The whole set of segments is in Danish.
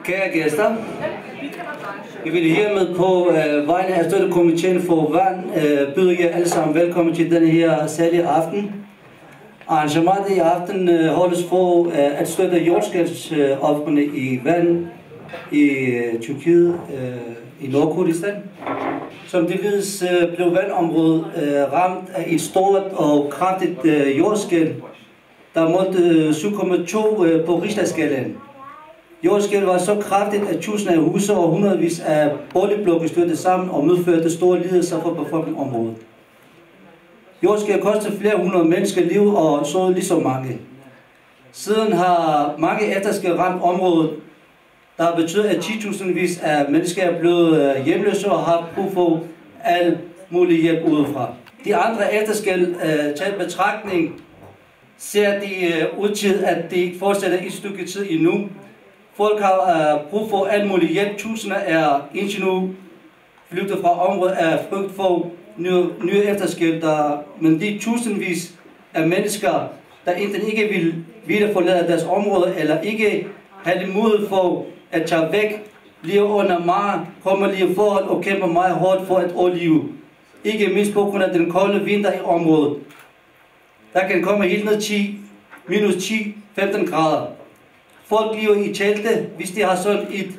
Kære gæster, jeg vil hermed på vegne af Støttekomiteen for Vand byde jer alle sammen velkommen til denne her særlige aften. Arrangementet i aften holdes for at støtte jordskælvsofrene i Vand i Tyrkiet i Nordkurdistan. Som det vides blev vandområdet ramt af et stort og kraftigt jordskælv, der målte 7,2 på Richterskalaen. Jordskælvet var så kraftigt, at tusinder af huse og hundredvis af boligblokke stødte sammen og medførte store lidelser for befolkningsområdet. Jordskælvet kostede flere hundrede mennesker liv og sårede lige så mange. Siden har mange efterskælv ramt området, der har betydet, at 10.000vis af mennesker er blevet hjemløse og har brug for al mulig hjælp udefra. De andre efterskælv taget betragtning ser de ud til, at det fortsætter et stykke tid endnu. Folk har brug for al mulig hjælp. Tusinder er indtil nu flygtet fra området af frygt for nye efterskælv, men de tusindvis af mennesker, der enten ikke vil videre forlade deres område, eller ikke have det mulighed for at tage væk, lever under meget kommerlige forhold og kæmper meget hårdt for at overleve. Ikke mindst på grund af den kolde vinter i området. Der kan komme helt ned til minus 10-15 grader. Folk lever i telte, hvis de har sådan et,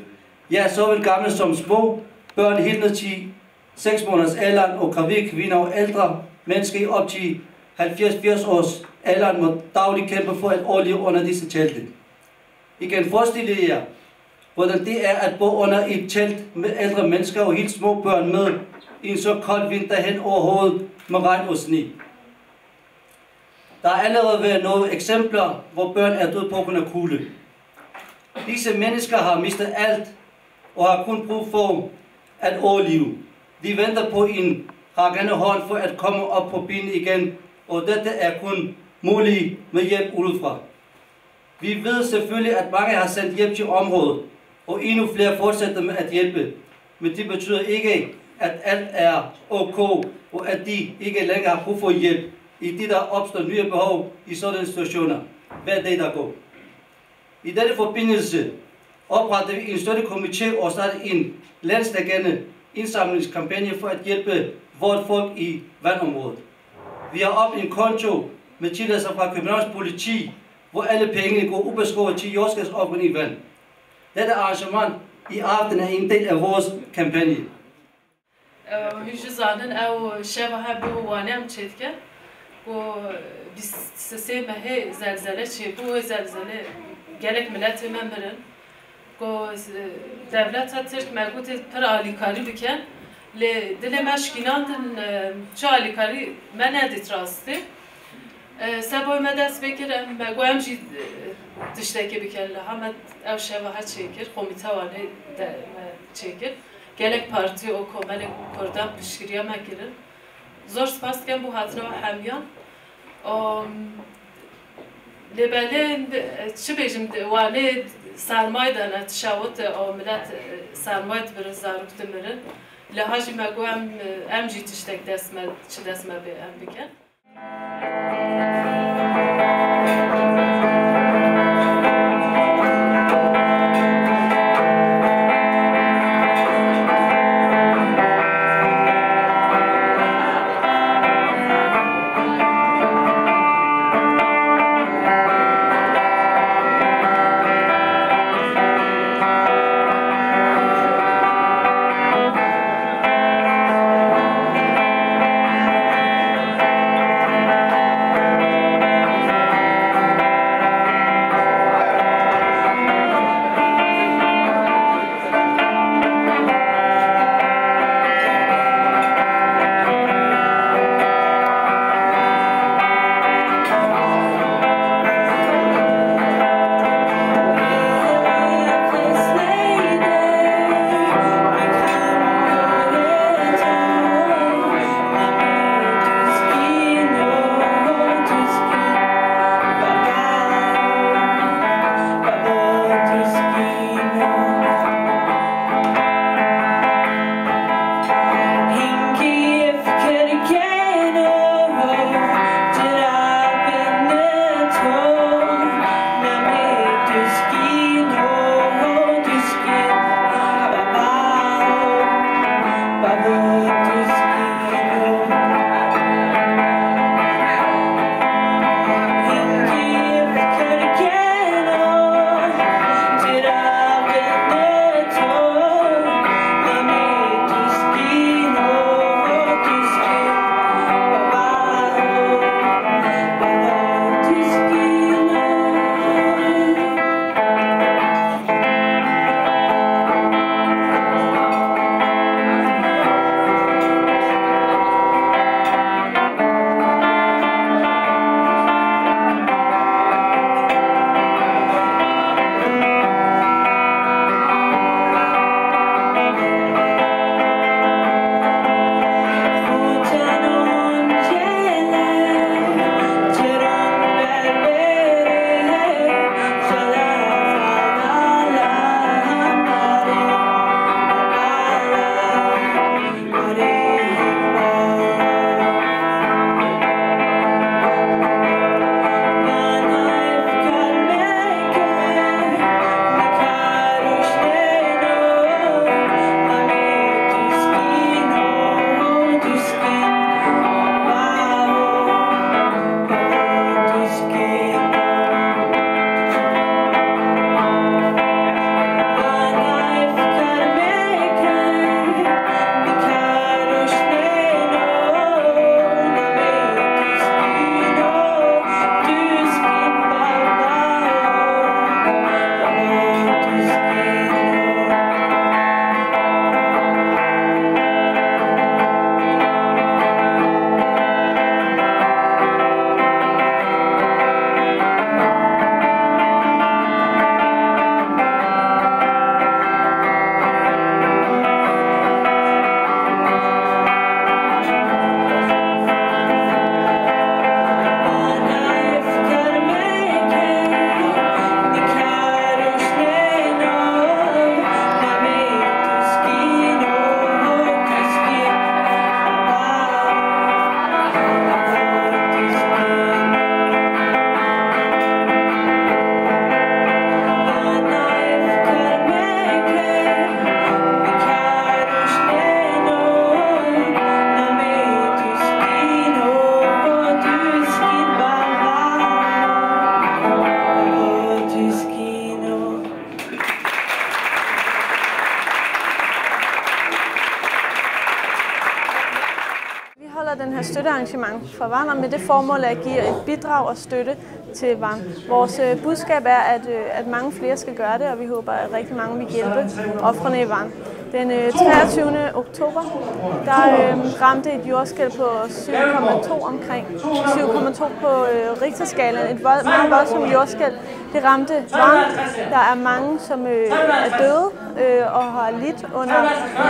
såvel gamle som små, børn helt ned til 6 måneders alderen, og gravide kvinder og ældre mennesker op til 70-80 års alderen må dagligt kæmpe for at overleve under disse telte. I kan forestille jer, hvordan det er at bo under et telt med ældre mennesker og helt små børn med i en så kold vinter hen over hovedet med regn og sne. Der er allerede været nogle eksempler, hvor børn er døde på grund af kulde. Disse mennesker har mistet alt og har kun brug for at overleve. De venter på en rækkende hånd for at komme op på benene igen, og dette er kun muligt med hjælp udefra. Vi ved selvfølgelig, at mange har sendt hjælp til området, og endnu flere fortsætter med at hjælpe. Men det betyder ikke, at alt er ok, og at de ikke længere har brug for hjælp, i det der opstår nye behov i sådanne situationer. Hver dag der går. I denne forbindelse oprettede vi en støttekomité og startede en landsdækkende indsamlingskampagne for at hjælpe vort folk i vandområdet. Vi har oprettet en konto med tilladelser fra Københavns Politi, hvor alle pengene går ubeskåret til jordskælvsofrene i Vand. Dette arrangement i aften er en del af vores kampagne. Hücrezaden ev şevahe bu vanem çetke bu biz sese mehe zelzele çi bu zelzele gerek millet memberin bu devlet Türk megut per alikari biken le dile meşkinandın çu alikari menedit rastı seboy medes bekir megoyam jid dişteki bikerle hamet ev şevahe çekir komite vane de çekir gelek parti o komelek kordam pişkiriye mekirin zor spasken bu hatıra hemyan lebele çi bejim vane sarmaydan atşavut o millet sarmayt bir zaruk demirin lehaji megoyam emji tiştek desme çi desme be embiken arrangeret den her støttearrangement for Van, og med det formål at give et bidrag og støtte til Van. Vores budskab er, at mange flere skal gøre det, og vi håber, at rigtig mange vil hjælpe ofrene i Van. Den 23. oktober, der ramte et jordskælv på 7,2 omkring 7,2 på Richterskalaen. Et meget voldsomt jordskælv. Det ramte Van. Der er mange, som er døde og har lidt under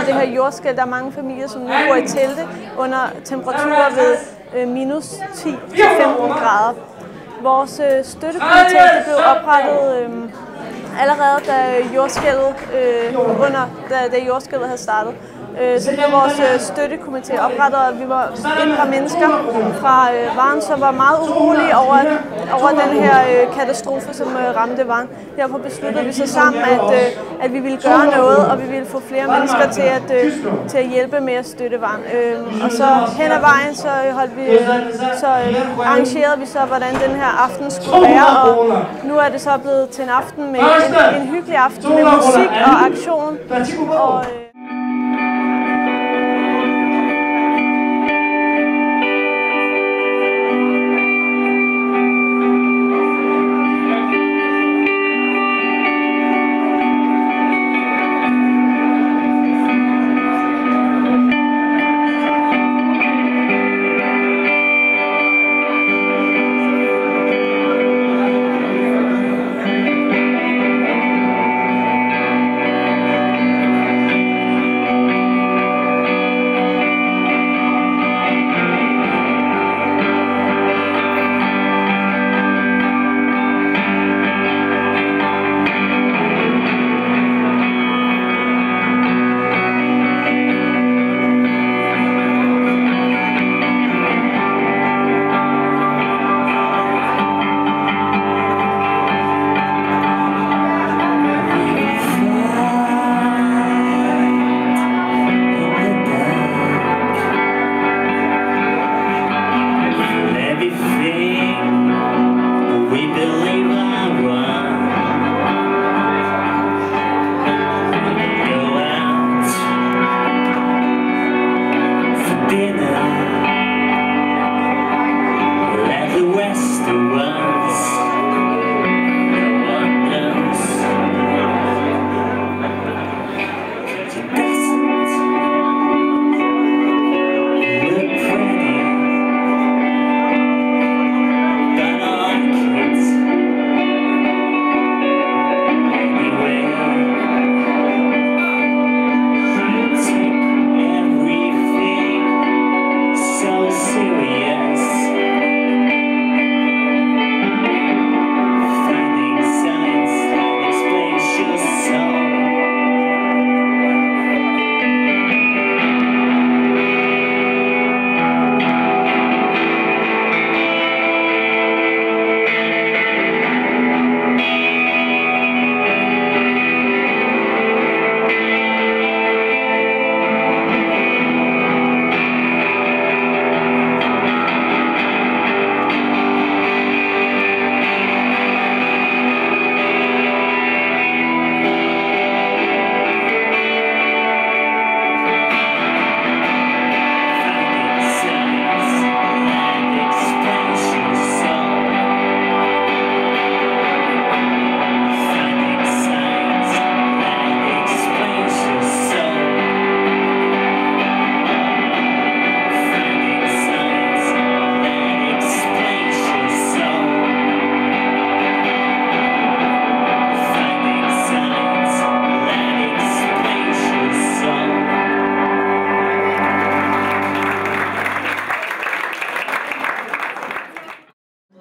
det her jordskælv. Der er mange familier, som nu bor i telte under temperaturer ved minus 10 til 15 grader. Vores støttekomité blev oprettet allerede da jordskælvet havde startet. Så blev vores støttekomité oprettet, og vi var indre mennesker fra Van, som var meget urolige over den her katastrofe, som ramte Van. Derfor besluttede vi så sammen, at vi ville gøre noget, og vi ville få flere mennesker til at hjælpe med at støtte Van. Og så hen ad vejen, så arrangerede vi så, hvordan den her aften skulle være, og nu er det så blevet til en aften med en hyggelig aften med musik og aktion.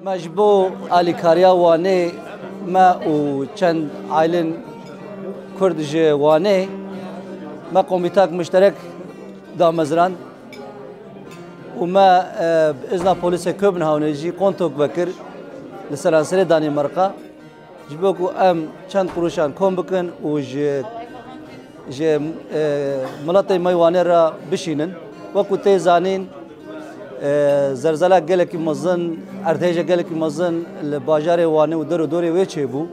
مجبو علی کاریا وانه ما و چند عائلن کردج وانه ما قومیتاک مشترک دامزران و ما بإذن پلیس کوپنهاون جی کنتوک بکر لسرانسری دانمارکا جبوکو ام چند قروشان کم بکن و ج ملت میوانه را بشینن وقتی تیزانین زلزله گلکی مزن ارتجاع گلکی مزن لباجار وانه و در و دوری ویچه بو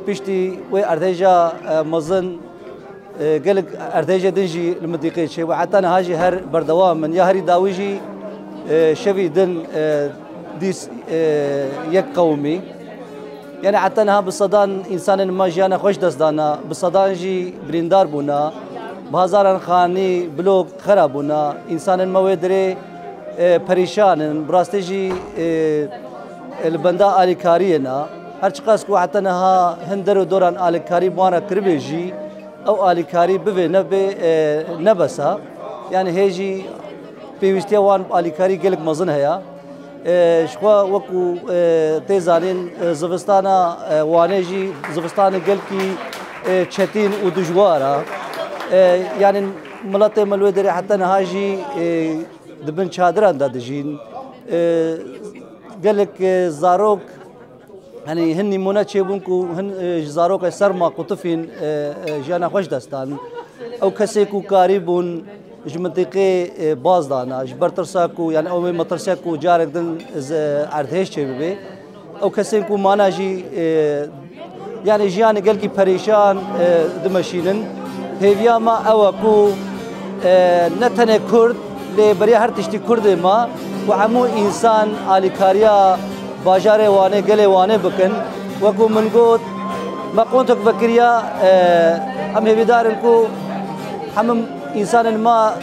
پیشتی و ارتجاع مزن قالك أرتجى دنجي المنطقة شيء وحتى أنا هاجي هر بردوام من يهري داويجي شوي دن ديس يك قومي يعني حتى أنا بصدان إنسان ما جانا خوش دستانا بصدان جي بريندار بونا بازار خاني بلوك خرابونا إنسان ما ودري پریشان براستجی البندا آلیکارینا هر چقدر کو حتی نها هندر و دوران آلیکاری بانا کربیجی او آلیکاری بوی نبسا يعني هيجي بيوستيا وان آلیکاری گلک مزن هيا شخوا وكو تيزانين زفستانا وانيجي زفستانا گلکی چتين و دجوارا يعني ملت ملودري حتى نهاجي دبن چادران دادجين قالك زاروك يعني هني منا تشيبونكو هن زاروك سرما قطفين جانا خوش دستان او كسيكو قاربون جمنطقه بازدانا جبرترساكو يعني او مطرساكو جارك دل عردهش تشيبي او كسيكو ماناجي يعني جياني قالكي بريشان دمشينن هيفيا ما اوكو نتنه كرد لبري هر تشتي كرد ما وعمو إنسان آلیکاریا باجار وانه گله وانه بکن وكو من قد ما قلتك فكريا هم هبيدارن كو هم إنسان ما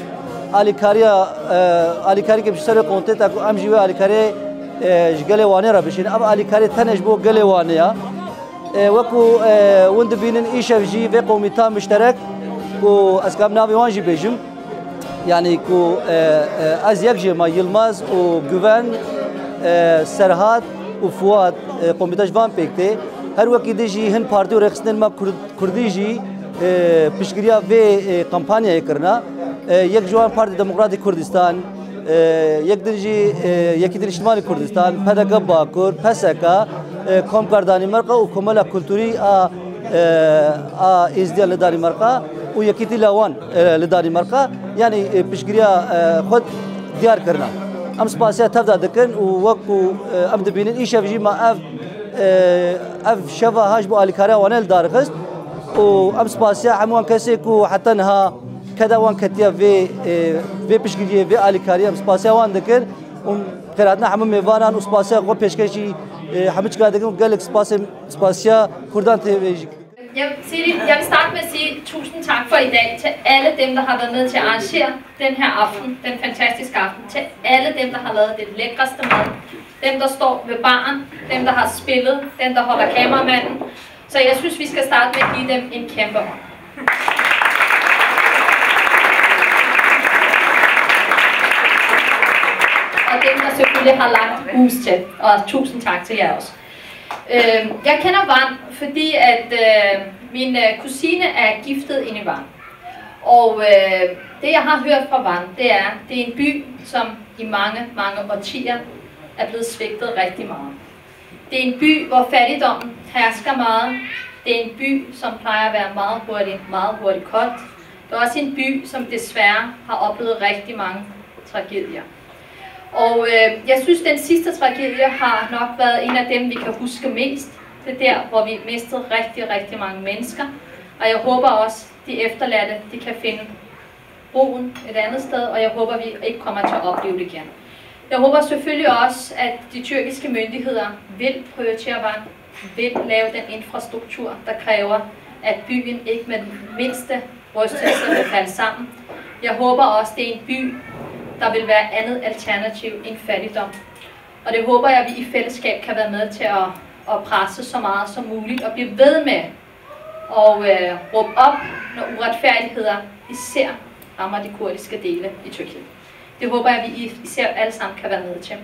آلیکاری که بشتر قلت تاكو هم جوا آلیکاری گله وانه را بشين أب آلیکاری تنش بو گله وانه وكو وند بينن إيشة جي في قوميتان مشترك كو أسكاب نابي وانجي بيجم يعني كو از يكجي ما يلماز و جوان سرهات و فواد قوميتاش فان بيكتي هر وقت ديجي هن بارتي و رخصنن ما كرديجي بشكريا في كامبانيا يكرنا يك جوان بارتي ديمقراطي كردستان يك ديجي يكيدن اجتماعي كردستان پدك باكور پسكا كومكارداني مرقه و كمالا كولتوري ازديال لداني مرقه و يكيتي لاوان لداني مرقه يعني بشكريا خود ديار كرنا ام سباسيا تبدا دكن ووقو ام دبينين ايش في ما اف شفا هاج بو الكارا وانل دارخست و ام سباسيا عموان كسيكو حتى انها كذا وان كتيا في بشكريا في الكاريا ام سباسيا وان دكن قراتنا حمم ميفانان و سباسيا قو بيشكشي حمج قادكن قالك سباسيا كردان تي Jeg vil starte med at sige tusind tak for i dag til alle dem, der har været med til at arrangere den her aften, den fantastiske aften. Til alle dem, der har lavet det lækreste mad. Dem, der står ved baren, dem, der har spillet, dem, der holder kameramanden. Så jeg synes, vi skal starte med at give dem en kæmpe hånd. Og dem, der selvfølgelig har lagt hus til. Og tusind tak til jer også. Jeg kender Van, fordi at min kusine er giftet ind i Van. Og det jeg har hørt fra Van, det er en by, som i mange årtier er blevet svigtet rigtig meget. Det er en by, hvor fattigdommen hersker meget. Det er en by, som plejer at være meget hurtigt koldt. Det er også en by, som desværre har oplevet rigtig mange tragedier. Og jeg synes, den sidste tragedie har nok været en af dem, vi kan huske mest. Det er der, hvor vi mistede rigtig mange mennesker. Og jeg håber også, de efterladte, de kan finde roen et andet sted, og jeg håber, vi ikke kommer til at opleve det igen. Jeg håber selvfølgelig også, at de tyrkiske myndigheder vil prioritere Van, vil lave den infrastruktur, der kræver, at byen ikke med den mindste rystelse vil falde sammen. Jeg håber også, det er en by, der vil være andet alternativ end fattigdom. Og det håber jeg, at vi i fællesskab kan være med til at presse så meget som muligt og blive ved med at råbe op, når uretfærdigheder især rammer de kurdiske dele i Tyrkiet. Det håber jeg, at vi især alle sammen kan være med til.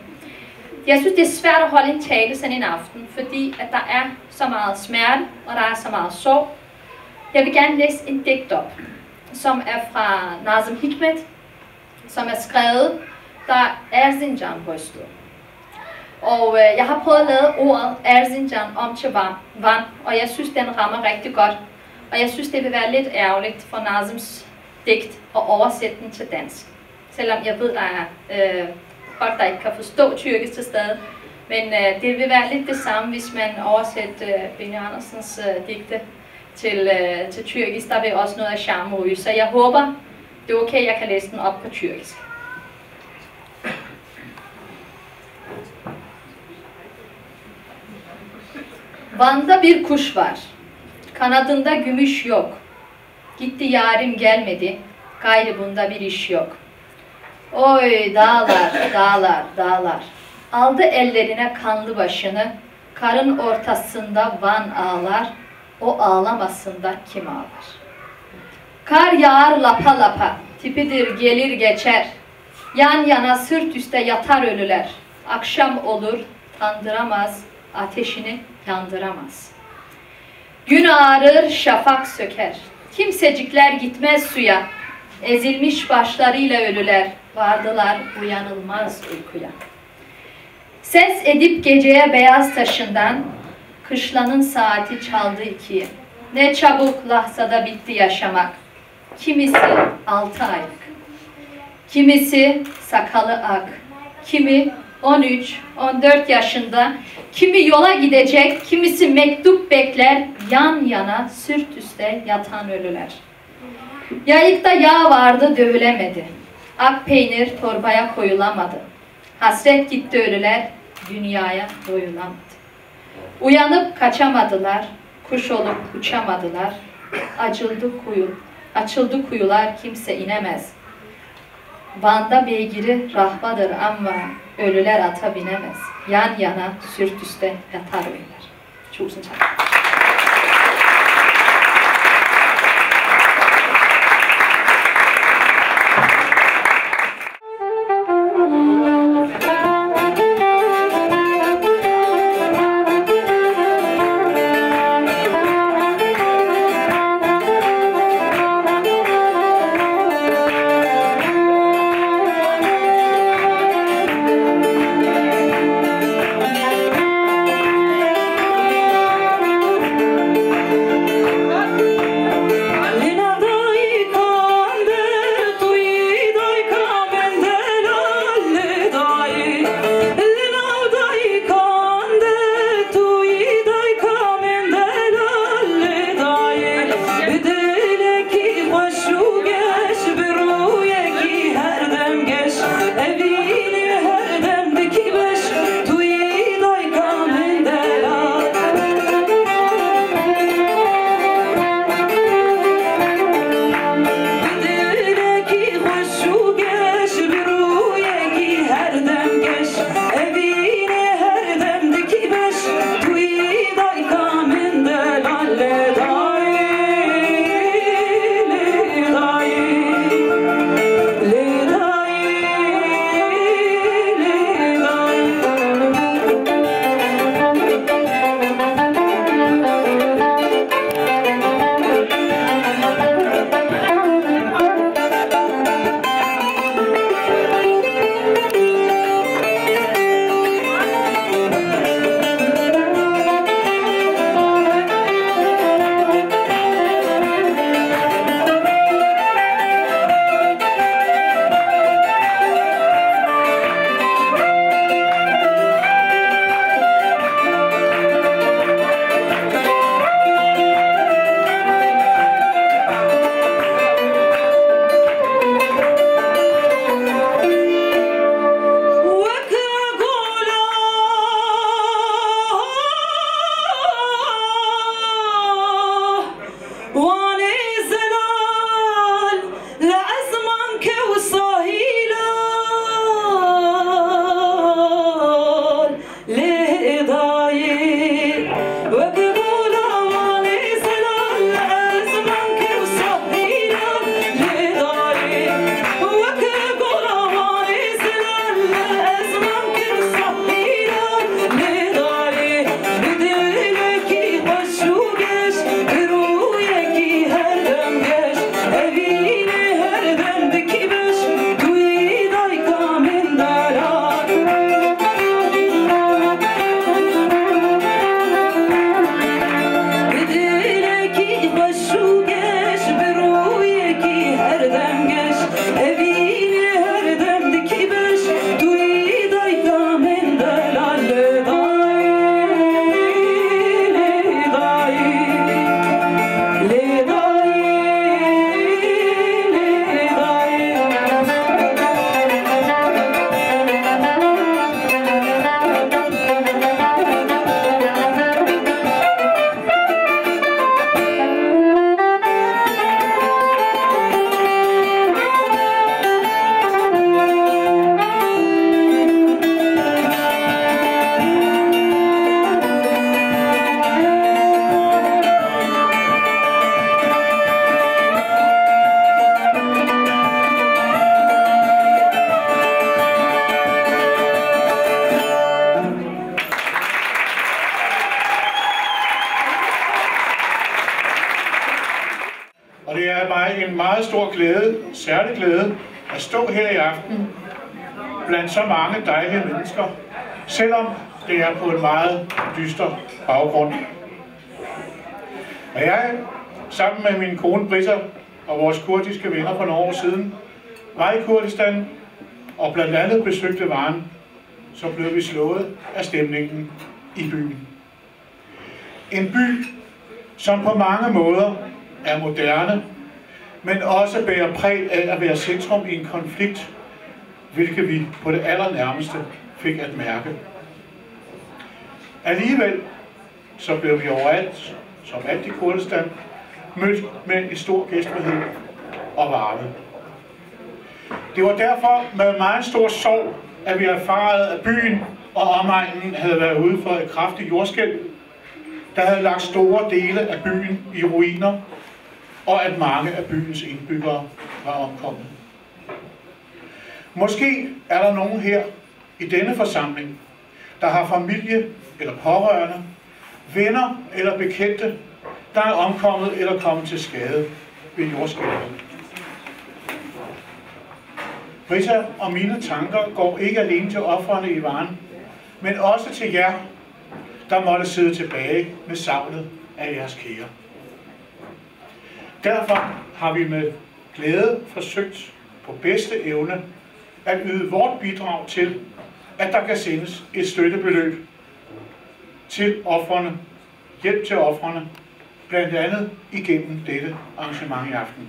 Jeg synes, det er svært at holde en tale sådan en aften, fordi at der er så meget smerte, og der er så meget sorg. Jeg vil gerne læse en digt op, som er fra Nazım Hikmet, som er skrevet, der Erzincan rystet. Og jeg har prøvet at lave ordet Erzincan om til Van, og jeg synes, den rammer rigtig godt. Og jeg synes, det vil være lidt ærgerligt for Nazıms digt at oversætte den til dansk. Selvom jeg ved, der er folk, der ikke kan forstå tyrkisk til stede. Men det vil være lidt det samme, hvis man oversætter Benny Andersens digte til tyrkisk. Der vil også noget af charme ryge, så jeg håber, det er okay, jeg kan læse den op på tyrkisk. Van'da bir kuş var, kanadında gümüş yok. Gitti yarim gelmedi, gayrı bunda bir iş yok. Oy dağlar, dağlar, dağlar. Aldı ellerine kanlı başını, karın ortasında Van ağlar, o ağlamasın da kim ağlar? Kar yağar lapa lapa, tipidir gelir geçer. Yan yana sırt üste yatar ölüler. Akşam olur, tandıramaz, ateşini yandıramaz. Gün ağarır, şafak söker. Kimsecikler gitmez suya. Ezilmiş başlarıyla ölüler. Vardılar uyanılmaz uykuya. Ses edip geceye beyaz taşından, kışlanın saati çaldı ikiye. Ne çabuk lahzada bitti yaşamak. Kimisi 6 aylık. Kimisi sakalı ak. Kimi 13-14 yaşında. Kimi yola gidecek, kimisi mektup bekler. Yan yana sırt üste yatan ölüler. Yayıkta yağ vardı dövülemedi. Ak peynir torbaya koyulamadı. Hasret gitti ölüler, dünyaya doyulamadı. Uyanıp kaçamadılar, kuş olup uçamadılar. Açıldı kuyular, kimse inemez. Van'da beygiri rahvadır ama ölüler ata binemez. Yan yana sırt üste yatar ölüler. Tusind tak. Og det er mig en meget stor glæde, særlig glæde, at stå her i aften blandt så mange dejlige mennesker, selvom det er på en meget dyster baggrund. Og jeg, sammen med min kone Britta og vores kurdiske venner for nogle år siden, var i Kurdistan og blandt andet besøgte Van, så blev vi slået af stemningen i byen. En by, som på mange måder er moderne, men også bærer præg af at være centrum i en konflikt, hvilket vi på det allernærmeste fik at mærke. Alligevel så blev vi overalt, som alt i Kurdistan, mødt med en stor gæstfrihed og varme. Det var derfor med meget stor sorg, at vi erfarede, at byen og omegnen havde været ude for et kraftigt jordskælv, der havde lagt store dele af byen i ruiner, og at mange af byens indbyggere var omkommet. Måske er der nogen her i denne forsamling, der har familie eller pårørende, venner eller bekendte, der er omkommet eller kommet til skade ved jordskælvet. Britta og mine tanker går ikke alene til ofrene i Van, men også til jer, der måtte sidde tilbage med savnet af jeres kære. Derfor har vi med glæde forsøgt på bedste evne at yde vort bidrag til, at der kan sendes et støttebeløb til ofrene, hjælp til ofrene, blandt andet igennem dette arrangement i aften.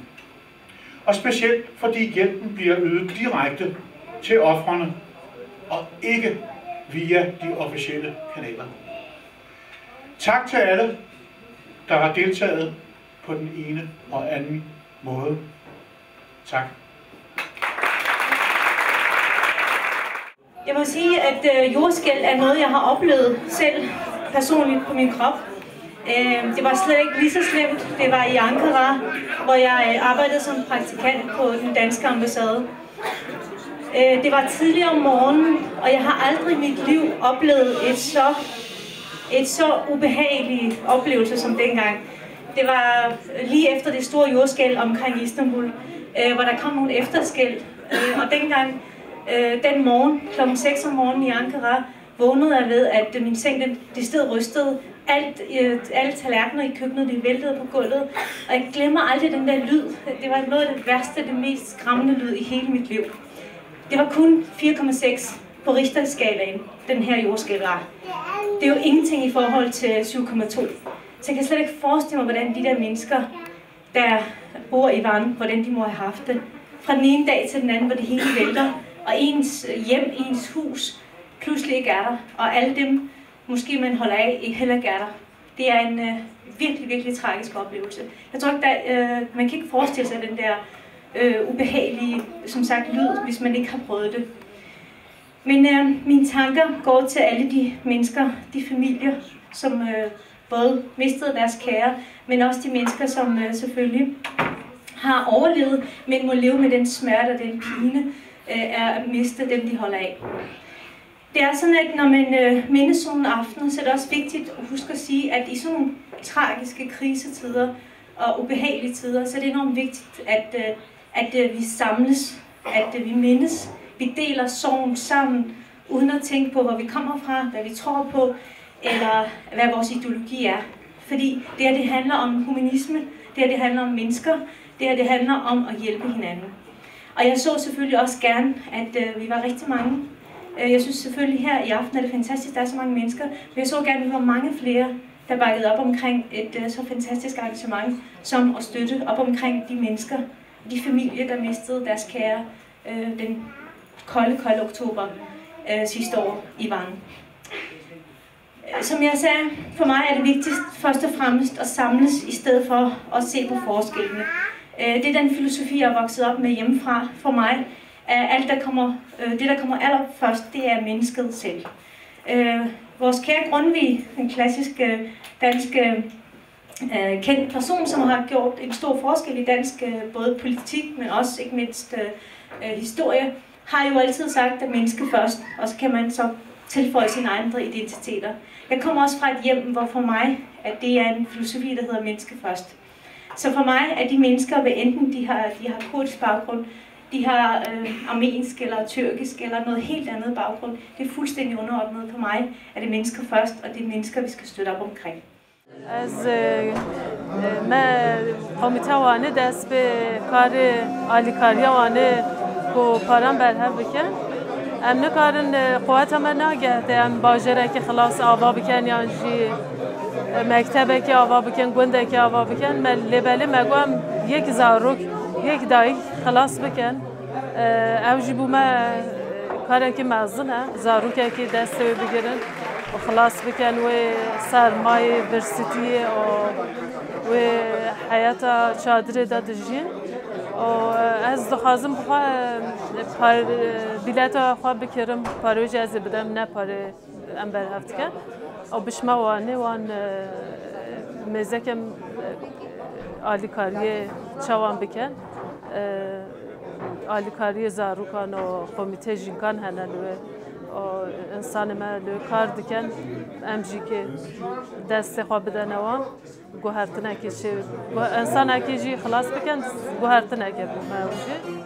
Og specielt fordi hjælpen bliver ydet direkte til ofrene, og ikke via de officielle kanaler. Tak til alle, der har deltaget på den ene og anden måde. Tak. Jeg må sige, at jordskælv er noget, jeg har oplevet selv personligt på min krop. Det var slet ikke lige så slemt. Det var i Ankara, hvor jeg arbejdede som praktikant på den danske ambassade. Det var tidligere om morgenen, og jeg har aldrig i mit liv oplevet et så ubehageligt oplevelse som dengang. Det var lige efter det store jordskælv omkring Istanbul, hvor der kom nogle efterskælv. Og dengang, den morgen, kl. 6 om morgenen i Ankara, vågnede jeg ved, at min seng det sted rystede. Alle tallerkener i køkkenet, de væltede på gulvet. Og jeg glemmer aldrig den der lyd. Det var noget af det værste, det mest skræmmende lyd i hele mit liv. Det var kun 4,6 på Richterskalaen, den her jordskælv var. Det er jo ingenting i forhold til 7,2. Så jeg kan slet ikke forestille mig, hvordan de der mennesker, der bor i Van, hvordan de må have haft det. Fra den ene dag til den anden, hvor det hele vælter, og ens hjem, ens hus, pludselig ikke er der. Og alle dem, måske man holder af, ikke heller ikke er der. Det er en virkelig, virkelig tragisk oplevelse. Jeg tror ikke, man kan ikke forestille sig den der ubehagelige, som sagt, lyd, hvis man ikke har prøvet det. Men mine tanker går til alle de mennesker, de familier, som både mistede deres kære, men også de mennesker, som selvfølgelig har overlevet, men må leve med den smerte og den pine er at miste dem, de holder af. Det er sådan, at når man mindes sådan en aften, så er det også vigtigt at huske at sige, at i sådan nogle tragiske krisetider og ubehagelige tider, så er det enormt vigtigt, at vi samles, at vi mindes, vi deler sorgen sammen, uden at tænke på, hvor vi kommer fra, hvad vi tror på, eller hvad vores ideologi er. Fordi det her, det handler om humanisme, det her, det handler om mennesker, det her, det handler om at hjælpe hinanden. Og jeg så selvfølgelig også gerne, at vi var rigtig mange. Jeg synes selvfølgelig her i aften er det fantastisk, der er så mange mennesker, men jeg så gerne, at vi var mange flere, der bakkede op omkring et så fantastisk arrangement, som at støtte op omkring de mennesker, de familier, der mistede deres kære den kolde oktober sidste år i Van. Som jeg sagde, for mig er det vigtigst først og fremmest at samles, i stedet for at se på forskellene. Det er den filosofi, jeg er vokset op med hjemmefra. For mig er det, der kommer allerførst, det er mennesket selv. Vores kære Grundtvig, en klassisk dansk kendt person, som har gjort en stor forskel i dansk både politik, men også ikke mindst historie, har jo altid sagt, at mennesket først, og så kan man så tilføje sine andre identiteter. Jeg kommer også fra et hjem, hvor for mig, at det er en filosofi, der hedder menneske først. Så for mig er de mennesker, hvad enten de har kurdisk baggrund, de har armensk eller tyrkisk eller noget helt andet baggrund, det er fuldstændig underordnet. For mig er det mennesker først, og det er mennesker, vi skal støtte op omkring. از ما قومیتا وانه دست به کار آلیکاری وانه کو پارم برهم بکن ام نکارن قوت ما ناگه ام باجره که خلاص آوا بکن یا جی مکتبه که آوا بکن گنده که آوا بکن من لبله مگوام یک زاروک یک دایی خلاص بکن او جی بو ما کارن که مزنه زاروکه که دست بگیرن و خلاص بکن و سرمایه ورسیتی و حیات چادر دادجین و از دخوازم بخواه بیلت خواه بکرم پاره جزی بدم نه پاره ام برهفت کن و بشما وانه وان مزکم آلیکاری چوان بکن آلیکاری زاروکان و کمیته جینکان هنالوه انسان ما لو کار دکن امجی که دست خواب بدن وان گوهرتنه که انسان اکی جی خلاص بکن گوهرتنه که موجود